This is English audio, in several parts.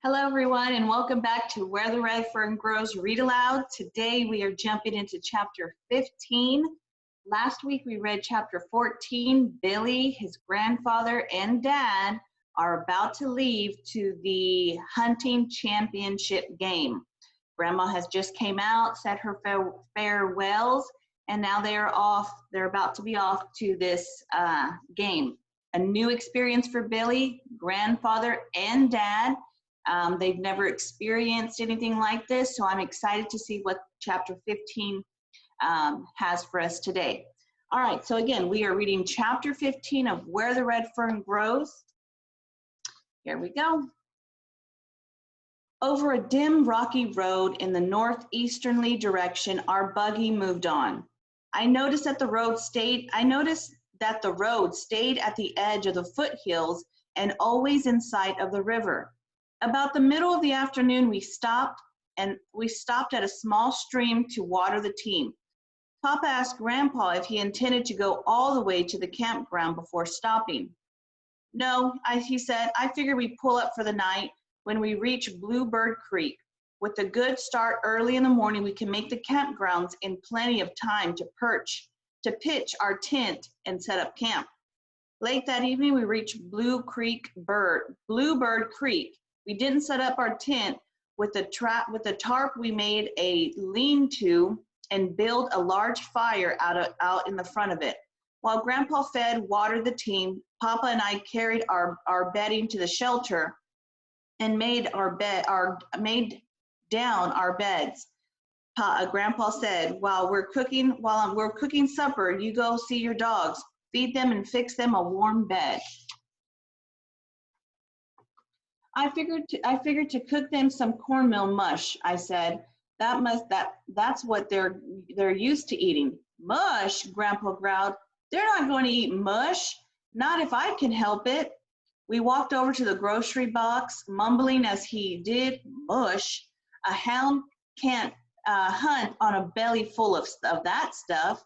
Hello, everyone, and welcome back to Where the Red Fern Grows Read Aloud. Today, we are jumping into Chapter 15. Last week, we read Chapter 14. Billy, his grandfather, and dad are about to leave to the hunting championship game. Grandma has just came out, said her farewells, and now they're off. They're about to be off to this game. A new experience for Billy, grandfather, and dad. They've never experienced anything like this, so I'm excited to see what Chapter 15 has for us today. All right, so again, we are reading Chapter 15 of Where the Red Fern Grows. Here we go. Over a dim, rocky road in the northeasterly direction, our buggy moved on. I noticed that the road stayed at the edge of the foothills and always in sight of the river. About the middle of the afternoon, we stopped at a small stream to water the team. Papa asked Grandpa if he intended to go all the way to the campground before stopping. No, he said, I figure we pull up for the night when we reach Bluebird Creek. With a good start early in the morning, we can make the campgrounds in plenty of time to pitch our tent and set up camp. Late that evening, we reached Bluebird Creek. We didn't set up our tent with the tarp. We made a lean-to and built a large fire out in the front of it. While Grandpa watered the team, Papa and I carried our bedding to the shelter and made down our beds. Grandpa said, while we're cooking supper, you go see your dogs, feed them, and fix them a warm bed. I figured to cook them some cornmeal mush, I said. That's what they're used to eating. Mush, Grandpa growled. They're not going to eat mush, not if I can help it. We walked over to the grocery box, mumbling as he did, mush. A hound can't hunt on a belly full of that stuff.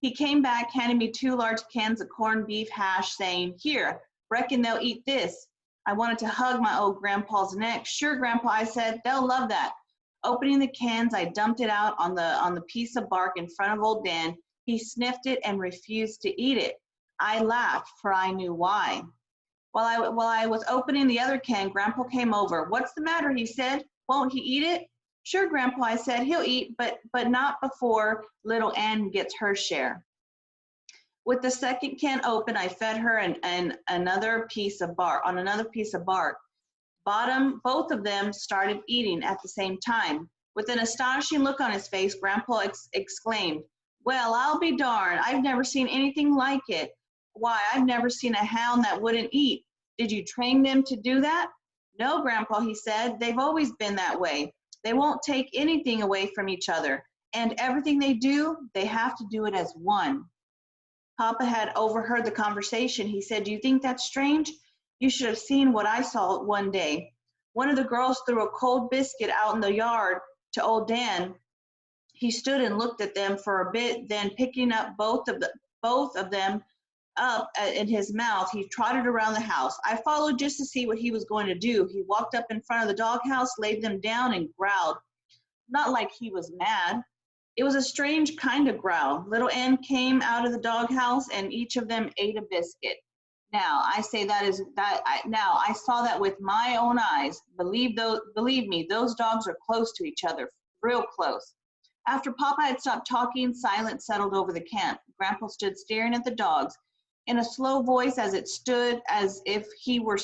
He came back, handing me 2 large cans of corned beef hash, saying, here, reckon they'll eat this. I wanted to hug my old grandpa's neck. Sure, Grandpa, I said, they'll love that. Opening the cans, I dumped it out on the piece of bark in front of old Dan. He sniffed it and refused to eat it. I laughed, for I knew why. While I was opening the other can, Grandpa came over. What's the matter, he said. Won't he eat it? Sure, Grandpa, I said, he'll eat, but not before little Ann gets her share. With the second can open, I fed her on another piece of bark. Both of them started eating at the same time. With an astonishing look on his face, Grandpa exclaimed, well, I'll be darned. I've never seen anything like it. Why, I've never seen a hound that wouldn't eat. Did you train them to do that? No, Grandpa, he said. They've always been that way. They won't take anything away from each other. And everything they do, they have to do it as one. Papa had overheard the conversation. He said, do you think that's strange? You should have seen what I saw one day. One of the girls threw a cold biscuit out in the yard to old Dan. He stood and looked at them for a bit, then picking up both of them up in his mouth, he trotted around the house. I followed just to see what he was going to do. He walked up in front of the doghouse, laid them down, and growled. Not like he was mad. It was a strange kind of growl. Little Ann came out of the doghouse, and each of them ate a biscuit. Now, I saw that with my own eyes. Believe me, those dogs are close to each other, real close. After Papa had stopped talking, silence settled over the camp. Grandpa stood staring at the dogs. In a slow voice, as if he were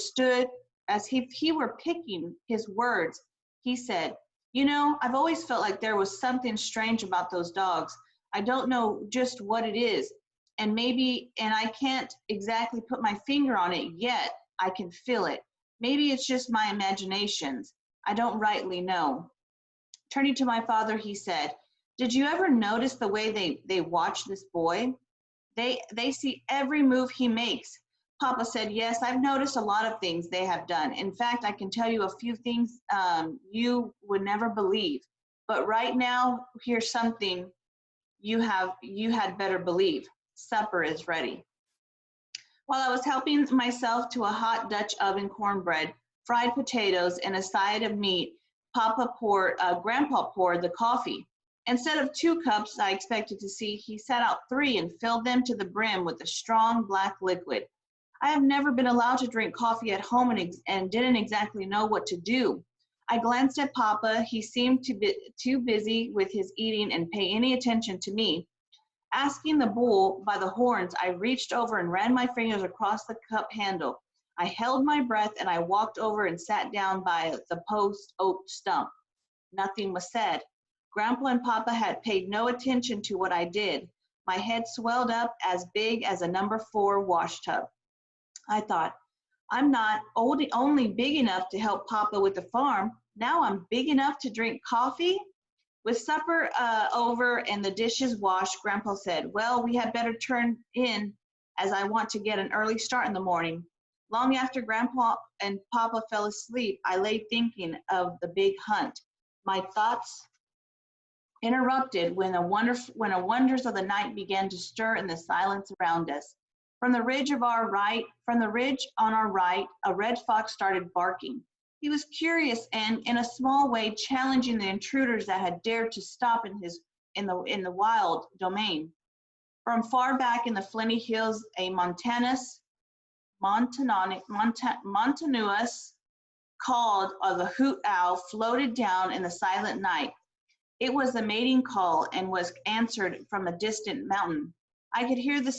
picking his words, he said, you know, I've always felt like there was something strange about those dogs. I don't know just what it is, and I can't exactly put my finger on it yet. I can feel it. Maybe it's just my imaginations. I don't rightly know. Turning to my father, he said, did you ever notice the way they watch this boy? They see every move he makes. Papa said, yes, I've noticed a lot of things they have done. In fact, I can tell you a few things you would never believe. But right now, here's something you had better believe. Supper is ready. While I was helping myself to a hot Dutch oven cornbread fried potatoes, and a side of meat, Grandpa poured the coffee. Instead of 2 cups I expected to see, he set out 3 and filled them to the brim with a strong black liquid. I have never been allowed to drink coffee at home and didn't exactly know what to do. I glanced at Papa. He seemed to be too busy with his eating and pay any attention to me. Asking the bull by the horns, I reached over and ran my fingers across the cup handle. I held my breath and I walked over and sat down by the post oak stump. Nothing was said. Grandpa and Papa had paid no attention to what I did. My head swelled up as big as a number 4 wash tub. I thought, I'm not only big enough to help Papa with the farm, now I'm big enough to drink coffee? With supper over and the dishes washed, Grandpa said, well, we had better turn in as I want to get an early start in the morning. Long after Grandpa and Papa fell asleep, I lay thinking of the big hunt. My thoughts interrupted when the wonders of the night began to stir in the silence around us. From the ridge on our right, a red fox started barking. He was curious and, in a small way, challenging the intruders that had dared to stop in the wild domain. From far back in the Flinty Hills, a mountainous called the hoot owl floated down in the silent night. It was the mating call and was answered from a distant mountain. I could hear the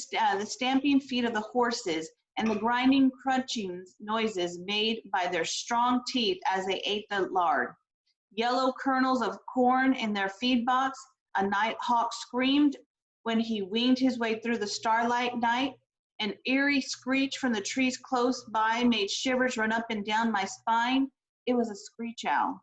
stamping feet of the horses and the grinding, crunching noises made by their strong teeth as they ate the lard. Yellow kernels of corn in their feed box. A night hawk screamed when he winged his way through the starlight night. An eerie screech from the trees close by made shivers run up and down my spine. It was a screech owl.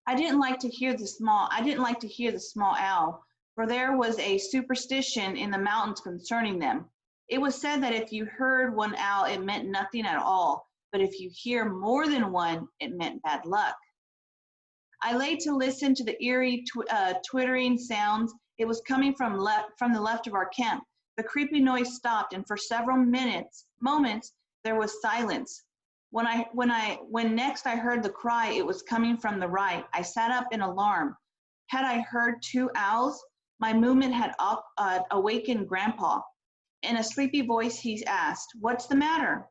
I didn't like to hear the small owl, for there was a superstition in the mountains concerning them. It was said that if you heard one owl, it meant nothing at all, but if you hear more than one, it meant bad luck. I lay to listen to the eerie twittering sounds. It was coming from the left of our camp. The creepy noise stopped, and for several moments, there was silence. When next I heard the cry, it was coming from the right. I sat up in alarm. Had I heard 2 owls? My movement had awakened Grandpa. In a sleepy voice, he asked, "What's the matter?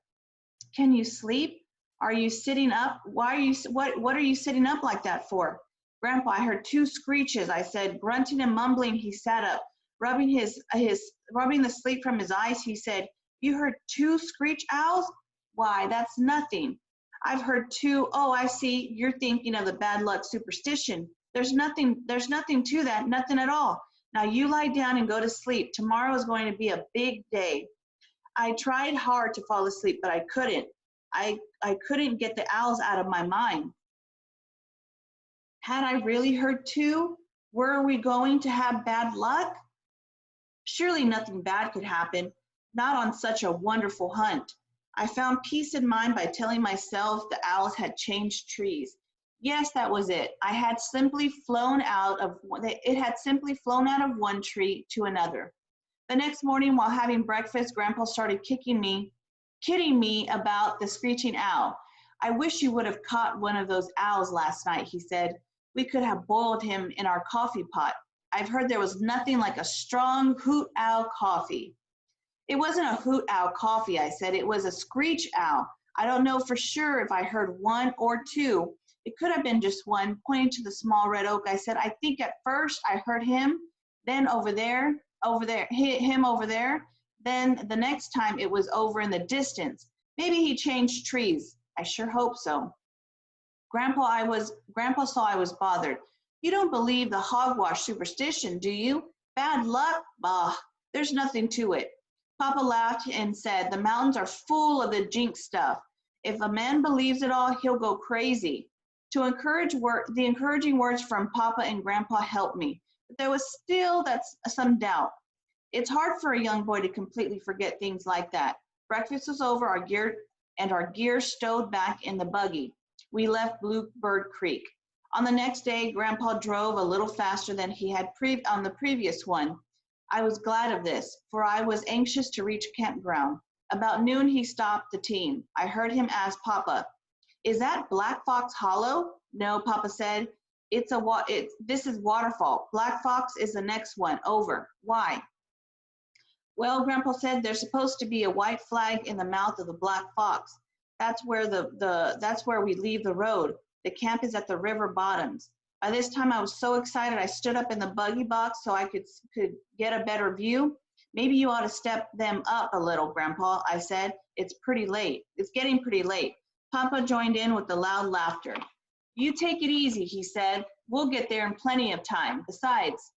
Can you sleep? Are you sitting up? What are you sitting up like that for?" "Grandpa, I heard 2 screeches," I said. Grunting and mumbling, he sat up. Rubbing the sleep from his eyes, he said, "You heard 2 screech owls? Why, that's nothing. I've heard 2. Oh, I see. You're thinking of the bad luck superstition. There's nothing to that, nothing at all. Now you lie down and go to sleep. Tomorrow is going to be a big day." I tried hard to fall asleep, but I couldn't. I couldn't get the owls out of my mind. Had I really heard 2? Were we going to have bad luck? Surely nothing bad could happen, not on such a wonderful hunt. I found peace in mind by telling myself the owls had changed trees. Yes, that was it. It had simply flown out of one tree to another. The next morning, while having breakfast, Grandpa started kidding me about the screeching owl. "I wish you would have caught one of those owls last night," he said. "We could have boiled him in our coffee pot. I've heard there was nothing like a strong hoot owl coffee." "It wasn't a hoot owl coffee," I said. "It was a screech owl. I don't know for sure if I heard 1 or 2. It could have been just 1." Pointing to the small red oak, I said, "I think at first I heard him, then him over there. Then the next time it was over in the distance. Maybe he changed trees. I sure hope so." Grandpa saw I was bothered. "You don't believe the hogwash superstition, do you? Bad luck? Bah, there's nothing to it." Papa laughed and said, "The mountains are full of the jinx stuff. If a man believes it all, he'll go crazy." The encouraging words from Papa and Grandpa helped me, but there was still some doubt. It's hard for a young boy to completely forget things like that. Breakfast was over, our gear stowed back in the buggy. We left Bluebird Creek. On the next day, Grandpa drove a little faster than he had on the previous one. I was glad of this, for I was anxious to reach campground. About noon, he stopped the team. I heard him ask Papa, Is that Black Fox Hollow? No, Papa said. This is Waterfall. Black Fox is the next one. Over. Why? Well, Grandpa said there's supposed to be a white flag in the mouth of the Black Fox. That's where that's where we leave the road. The camp is at the river bottoms. By this time, I was so excited, I stood up in the buggy box so I could get a better view. Maybe you ought to step them up a little, Grandpa, I said. It's pretty late. It's getting pretty late. Papa joined in with the loud laughter. You take it easy, he said. We'll get there in plenty of time. Besides,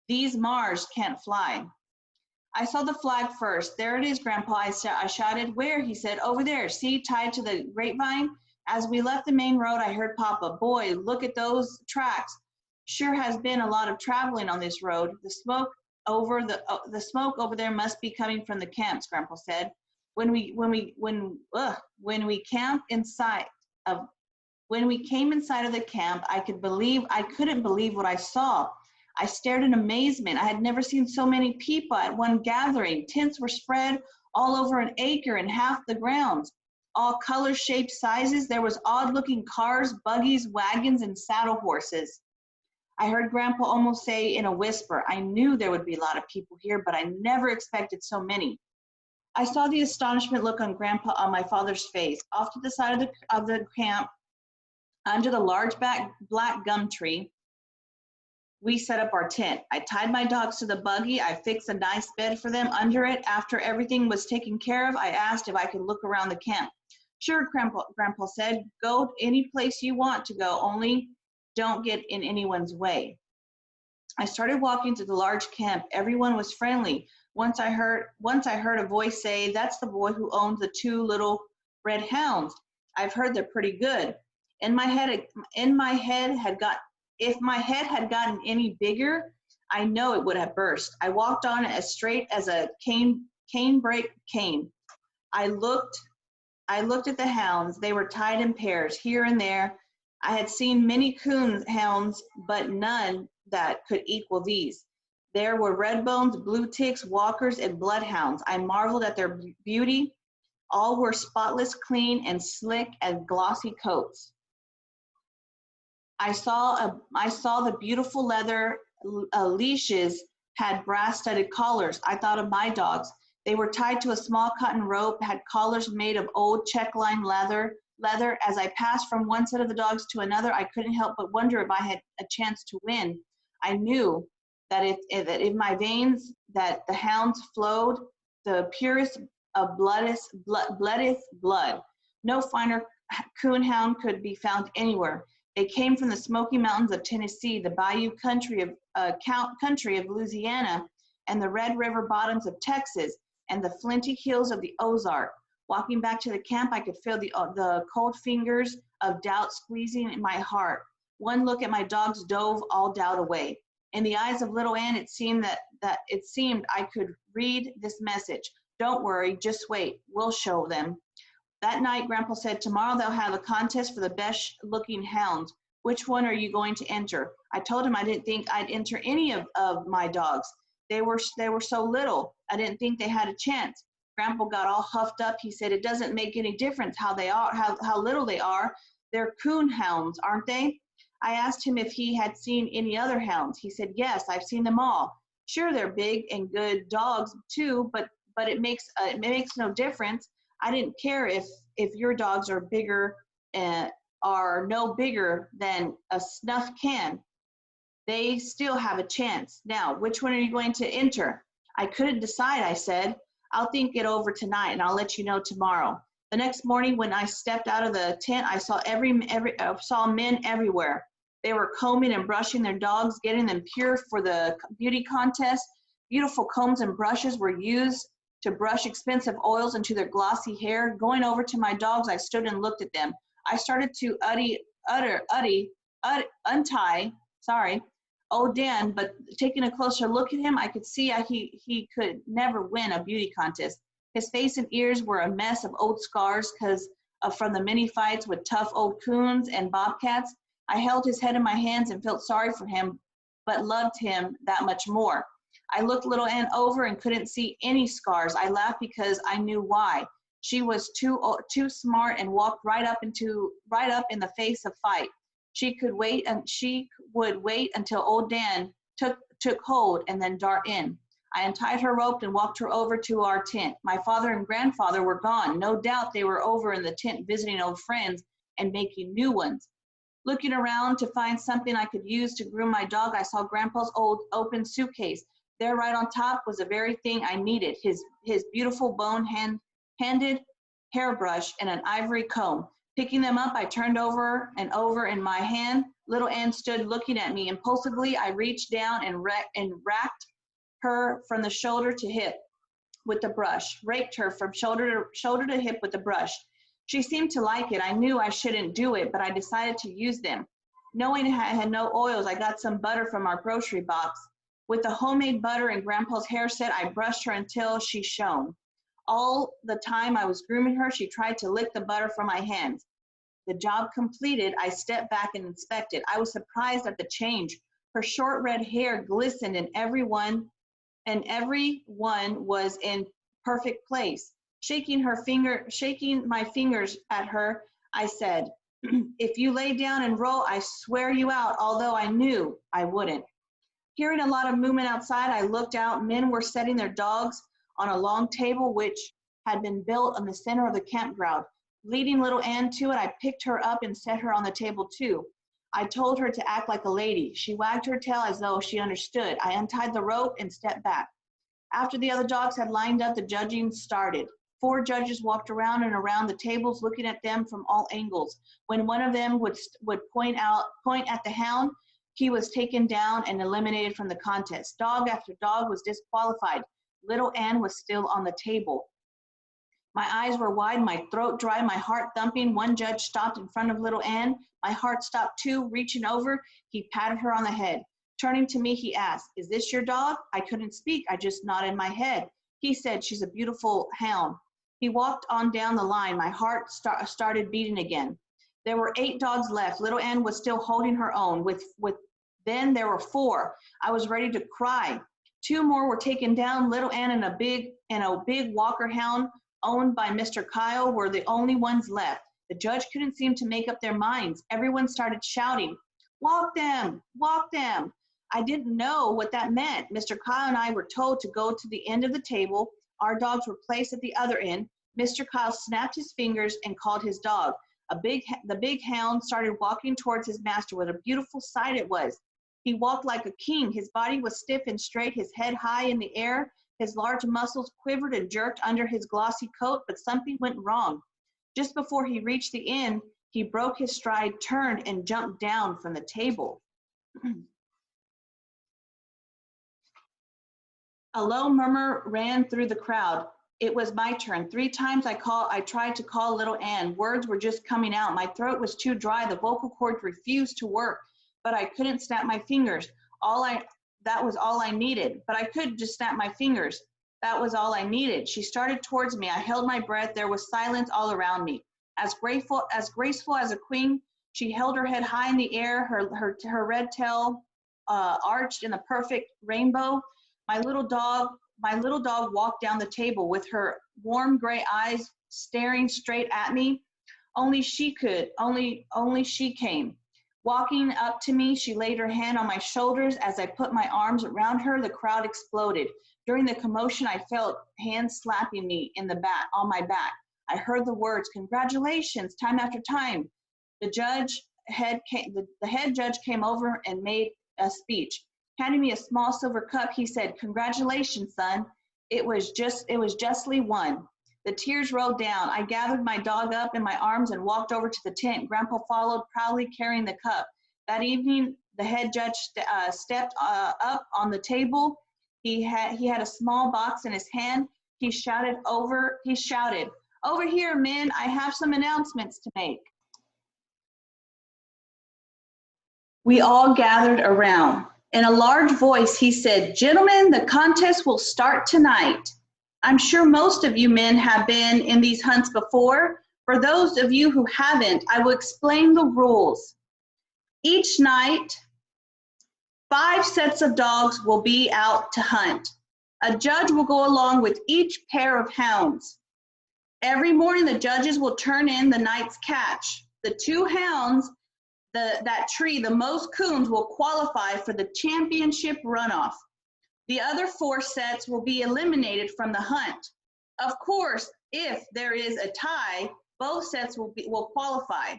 these Mars can't fly. I saw the flag first. There it is, Grandpa, I shouted. Where? He said. Over there. See, tied to the grapevine? As we left the main road, I heard Papa. Boy, look at those tracks. Sure has been a lot of traveling on this road. The smoke over there must be coming from the camps, Grandpa said. When we came inside of the camp, I couldn't believe what I saw. I stared in amazement. I had never seen so many people at one gathering. Tents were spread all over an acre and half the grounds. All colors, shapes, sizes. There was odd-looking cars, buggies, wagons, and saddle horses. I heard Grandpa almost say in a whisper, I knew there would be a lot of people here, but I never expected so many. I saw the astonishment look on my father's face. Off to the side of the camp, under the large black gum tree, we set up our tent. I tied my dogs to the buggy. I fixed a nice bed for them under it. After everything was taken care of, I asked if I could look around the camp. Sure, Grandpa said, go any place you want to go, only don't get in anyone's way. I started walking to the large camp. Everyone was friendly. Once I heard a voice say, that's the boy who owns the 2 little red hounds. I've heard they're pretty good. If my head had gotten any bigger, I know it would have burst. I walked on as straight as a canebrake cane. I looked at the hounds. They were tied in pairs here and there. I had seen many coon hounds, but none that could equal these. There were redbones, blue ticks, walkers, and bloodhounds. I marveled at their beauty. All were spotless, clean, and slick as glossy coats. I saw the beautiful leather leashes had brass-studded collars. I thought of my dogs. They were tied to a small cotton rope, had collars made of old check-lined leather. As I passed from one set of the dogs to another, I couldn't help but wonder if I had a chance to win. I knew that if my veins, that the hounds flowed the purest of bloodeth blood. No finer coon hound could be found anywhere. They came from the Smoky Mountains of Tennessee, the Bayou country of Louisiana, and the Red River bottoms of Texas, and the flinty hills of the Ozark. Walking back to the camp, I could feel the cold fingers of doubt squeezing in my heart. One look at my dogs dove all doubt away. In the eyes of little Ann, it seemed I could read this message. Don't worry, just wait. We'll show them. That night, Grandpa said, tomorrow they'll have a contest for the best looking hounds. Which one are you going to enter? I told him I didn't think I'd enter any of my dogs. They were so little. I didn't think they had a chance. Grandpa got all huffed up. He said, it doesn't make any difference how they are, how little they are. They're coon hounds, aren't they? I asked him if he had seen any other hounds. He said, yes, I've seen them all. Sure, they're big and good dogs too, but it makes no difference. I didn't care if your dogs are bigger are no bigger than a snuff can. They still have a chance. Now, which one are you going to enter? I couldn't decide, I said. I'll think it over tonight and I'll let you know tomorrow. The next morning when I stepped out of the tent, I saw saw men everywhere. They were combing and brushing their dogs, getting them pure for the beauty contest. Beautiful combs and brushes were used to brush expensive oils into their glossy hair. Going over to my dogs, I stood and looked at them. I started to untie old Dan, but taking a closer look at him, I could see he could never win a beauty contest. His face and ears were a mess of old scars from the many fights with tough old coons and bobcats. I held his head in my hands and felt sorry for him, but loved him that much more. I looked little Ann over and couldn't see any scars. I laughed because I knew why. She was too smart and walked right up in the face of fight. She would wait until old Dan took hold and then dart in. I untied her rope and walked her over to our tent. My father and grandfather were gone. No doubt they were over in the tent visiting old friends and making new ones. Looking around to find something I could use to groom my dog, I saw Grandpa's old open suitcase. There right on top was the very thing I needed, his beautiful bone-handed hairbrush and an ivory comb. Picking them up, I turned over and over in my hand. Little Ann stood looking at me. Impulsively, I reached down and racked her from the shoulder to hip with the brush, raked her from shoulder to hip with the brush. She seemed to like it. I knew I shouldn't do it, but I decided to use them. Knowing I had no oils, I got some butter from our grocery box. With the homemade butter and Grandpa's hair set, I brushed her until she shone. All the time I was grooming her, she tried to lick the butter from my hands. The job completed, I stepped back and inspected. I was surprised at the change. Her short red hair glistened and every one was in perfect place. Shaking my fingers at her, I said, "If you lay down and roll, I swear you out," although I knew I wouldn't. Hearing a lot of movement outside, I looked out. Men were setting their dogs on a long table which had been built in the center of the campground. Leading little Ann to it, I picked her up and set her on the table too. I told her to act like a lady. She wagged her tail as though she understood. I untied the rope and stepped back. After the other dogs had lined up, the judging started. 4 judges walked around and around the tables, looking at them from all angles. When one of them would point at the hound, he was taken down and eliminated from the contest. Dog after dog was disqualified. Little Ann was still on the table. My eyes were wide, my throat dry, my heart thumping. One judge stopped in front of little Ann. My heart stopped too. Reaching over, he patted her on the head. Turning to me, he asked, "Is this your dog?" I couldn't speak. I just nodded my head. He said, "She's a beautiful hound." He walked on down the line. My heart started beating again. There were 8 dogs left. Little Ann was still holding her own. Then there were 4. I was ready to cry. 2 more were taken down. Little Ann and a big Walker hound owned by Mr. Kyle were the only ones left. The judge couldn't seem to make up their minds. Everyone started shouting, "Walk them, walk them." I didn't know what that meant. Mr. Kyle and I were told to go to the end of the table. Our dogs were placed at the other end. Mr. Kyle snapped his fingers and called his dog. The big hound started walking towards his master. What a beautiful sight it was. He walked like a king. His body was stiff and straight, his head high in the air. His large muscles quivered and jerked under his glossy coat, but something went wrong. Just before he reached the end, he broke his stride, turned, and jumped down from the table. A low murmur ran through the crowd. It was my turn. 3 times I tried to call little Ann. Words were just coming out. My throat was too dry. The vocal cords refused to work, but I couldn't snap my fingers. That was all I needed. But I could just snap my fingers. That was all I needed. She started towards me. I held my breath. There was silence all around me. As graceful as a queen, she held her head high in the air, her red tail arched in a perfect rainbow. My little dog walked down the table with her warm gray eyes staring straight at me. Only she came. Walking up to me, she laid her hand on my shoulders. As I put my arms around her, the crowd exploded. During the commotion, I felt hands slapping me on my back. I heard the words, "Congratulations," time after time. The head judge came over and made a speech. Handing me a small silver cup, he said, "Congratulations, son. It was justly won." The tears rolled down. I gathered my dog up in my arms and walked over to the tent. Grandpa followed, proudly carrying the cup. That evening, the head judge stepped up on the table. He had a small box in his hand. He shouted, "Over here, men, I have some announcements to make." We all gathered around. In a large voice, he said, "Gentlemen, the contest will start tonight. I'm sure most of you men have been in these hunts before. For those of you who haven't, I will explain the rules. Each night, 5 sets of dogs will be out to hunt. A judge will go along with each pair of hounds. Every morning, the judges will turn in the night's catch. The two hounds that tree the most coons will qualify for the championship runoff. The other 4 sets will be eliminated from the hunt. Of course, if there is a tie, both sets will qualify.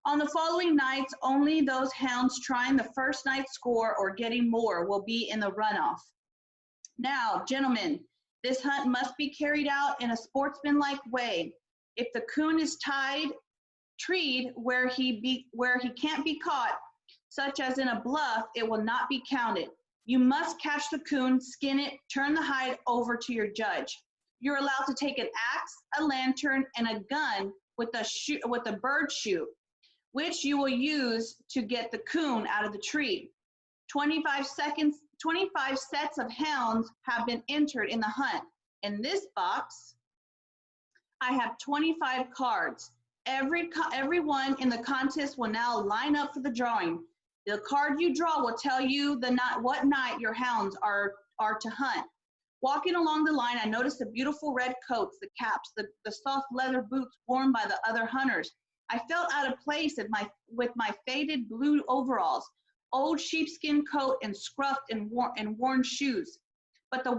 On the following nights, only those hounds trying the first night's score or getting more will be in the runoff. Now, gentlemen, this hunt must be carried out in a sportsmanlike way. If the coon is treed where he can't be caught, such as in a bluff, it will not be counted. You must catch the coon, skin it, turn the hide over to your judge. You're allowed to take an axe, a lantern, and a gun with a bird shoot, which you will use to get the coon out of the tree. 25 sets of hounds have been entered in the hunt. In this box, I have 25 cards. Everyone in the contest will now line up for the drawing. The card you draw will tell you what night your hounds are to hunt. Walking along the line, I noticed the beautiful red coats, the caps, the soft leather boots worn by the other hunters. I felt out of place with my faded blue overalls, old sheepskin coat, and scruffed and worn shoes. But to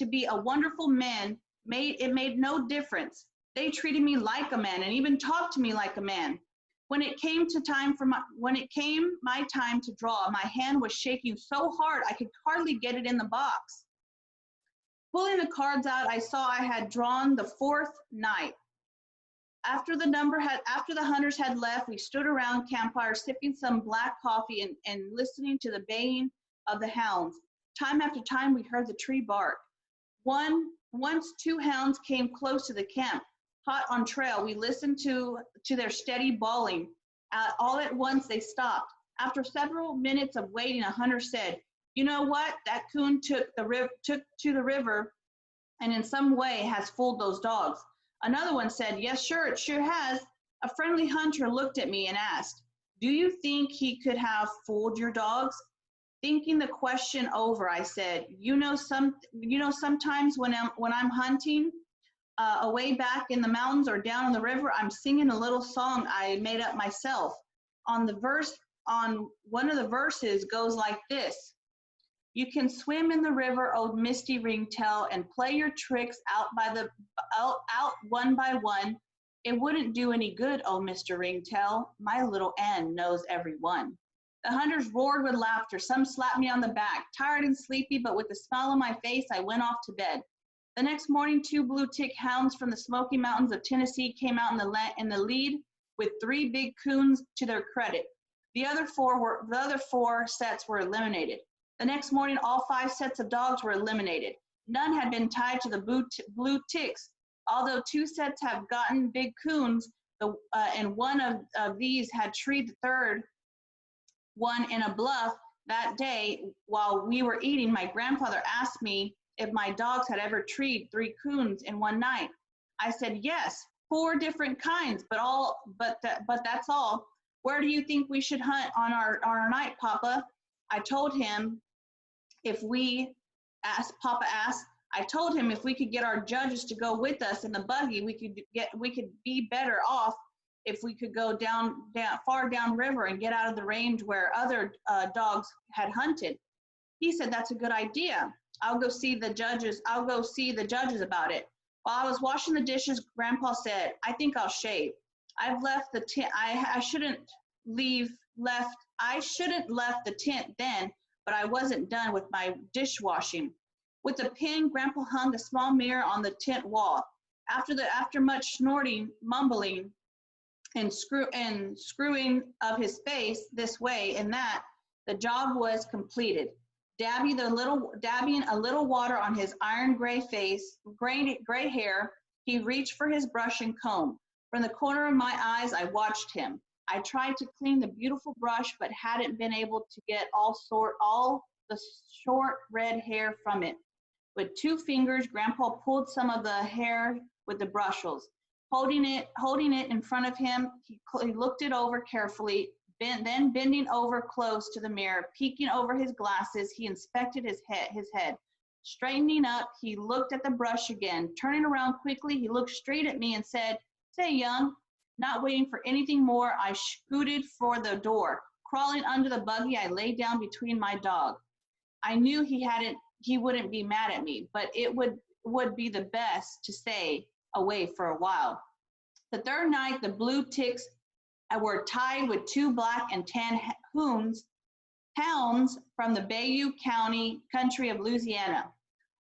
be a wonderful man made no difference. They treated me like a man and even talked to me like a man. When it came my time to draw, my hand was shaking so hard I could hardly get it in the box. Pulling the cards out, I saw I had drawn the 4th night. After the hunters had left, we stood around campfire sipping some black coffee and listening to the baying of the hounds. Time after time, we heard the tree bark. Once 2 hounds came close to the camp. Hot on trail, we listened to their steady bawling. All at once, they stopped. After several minutes of waiting, a hunter said, "You know what? That coon took to the river and in some way has fooled those dogs." Another one said, "Yes, sure, it sure has." A friendly hunter looked at me and asked, "Do you think he could have fooled your dogs?" Thinking the question over, I said, sometimes when I'm hunting, away back in the mountains or down on the river, I'm singing a little song I made up myself. On one of the verses goes like this: "You can swim in the river, old misty ringtail, and play your tricks out one by one. It wouldn't do any good, oh Mr. Ringtail. My little Ann knows every one." The hunters roared with laughter. Some slapped me on the back. Tired and sleepy, but with a smile on my face, I went off to bed. The next morning, 2 blue tick hounds from the Smoky Mountains of Tennessee came out in the lead with 3 big coons to their credit. The other 4 sets were eliminated. The next morning, all 5 sets of dogs were eliminated. None had been tied to the blue ticks. Although 2 sets have gotten big coons, and one of these had treed the third one in a bluff. That day, while we were eating, my grandfather asked me if my dogs had ever treed 3 coons in one night. I said, "Yes, 4 different kinds, but that's all. Where do you think we should hunt on our night, Papa?" I told him Papa asked, I told him if we could get our judges to go with us in the buggy, we could be better off if we could go far down river and get out of the range where other dogs had hunted. He said, "That's a good idea. I'll go see the judges about it." While I was washing the dishes, Grandpa said, "I think I'll shave. I've left the tent. I shouldn't left the tent then, but I wasn't done with my dishwashing." With a pin, Grandpa hung a small mirror on the tent wall. After much snorting, mumbling, and screwing of his face this way and that, the job was completed. Dabbing a little water on his iron gray face, gray hair, he reached for his brush and comb. From the corner of my eyes, I watched him. I tried to clean the beautiful brush, but hadn't been able to get all the short red hair from it. With 2 fingers, Grandpa pulled some of the hair with the bristles. Holding it in front of him, he looked it over carefully. Then bending over close to the mirror, peeking over his glasses, he inspected his head. Straightening up, he looked at the brush again. Turning around quickly, he looked straight at me and said, "Say, young." Not waiting for anything more, I scooted for the door. Crawling under the buggy, I lay down between my dog. I knew he wouldn't be mad at me, but it would be the best to stay away for a while. The third night, the blue ticks were tied with 2 black and tan hounds from the Bayou County country of Louisiana.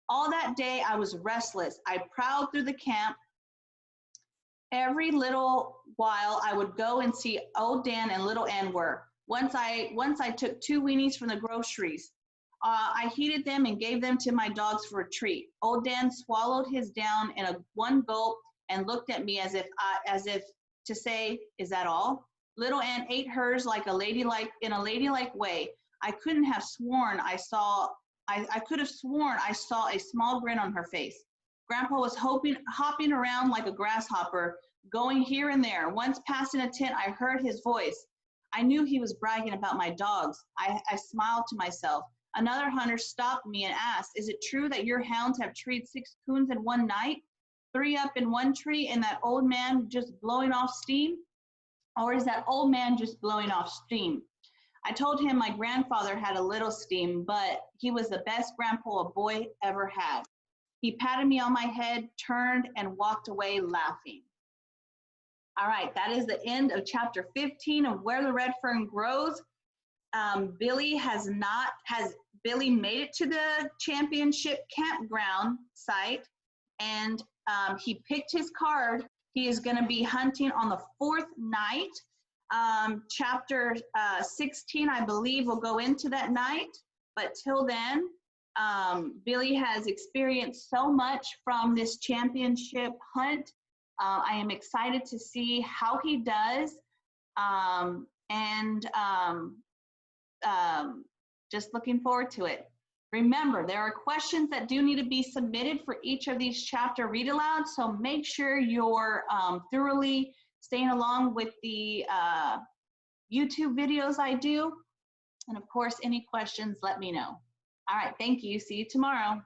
All that day, I was restless. I prowled through the camp. Every little while, I would go and see old Dan and little Ann were. Once I took 2 weenies from the groceries. I heated them and gave them to my dogs for a treat. Old Dan swallowed his down in one gulp and looked at me as if to say, "Is that all?" Little Ann ate hers in a ladylike way. I could have sworn I saw a small grin on her face. Grandpa was hopping around like a grasshopper, going here and there. Once passing a tent, I heard his voice. I knew he was bragging about my dogs. I smiled to myself. Another hunter stopped me and asked, "Is it true that your hounds have treed 6 coons in one night? 3 up in one tree and that old man just blowing off steam? Or is that old man just blowing off steam?" I told him my grandfather had a little steam, but he was the best grandpa a boy ever had. He patted me on my head, turned, and walked away laughing. All right, that is the end of chapter 15 of Where the Red Fern Grows. Billy made it to the championship campground site, and he picked his card. He is going to be hunting on the 4th night. Chapter 16, I believe, will go into that night, but till then, Billy has experienced so much from this championship hunt. I am excited to see how he does, and just looking forward to it. Remember, there are questions that do need to be submitted for each of these chapter read-alouds, so make sure you're thoroughly staying along with the YouTube videos I do. And of course, any questions, let me know. All right, thank you. See you tomorrow.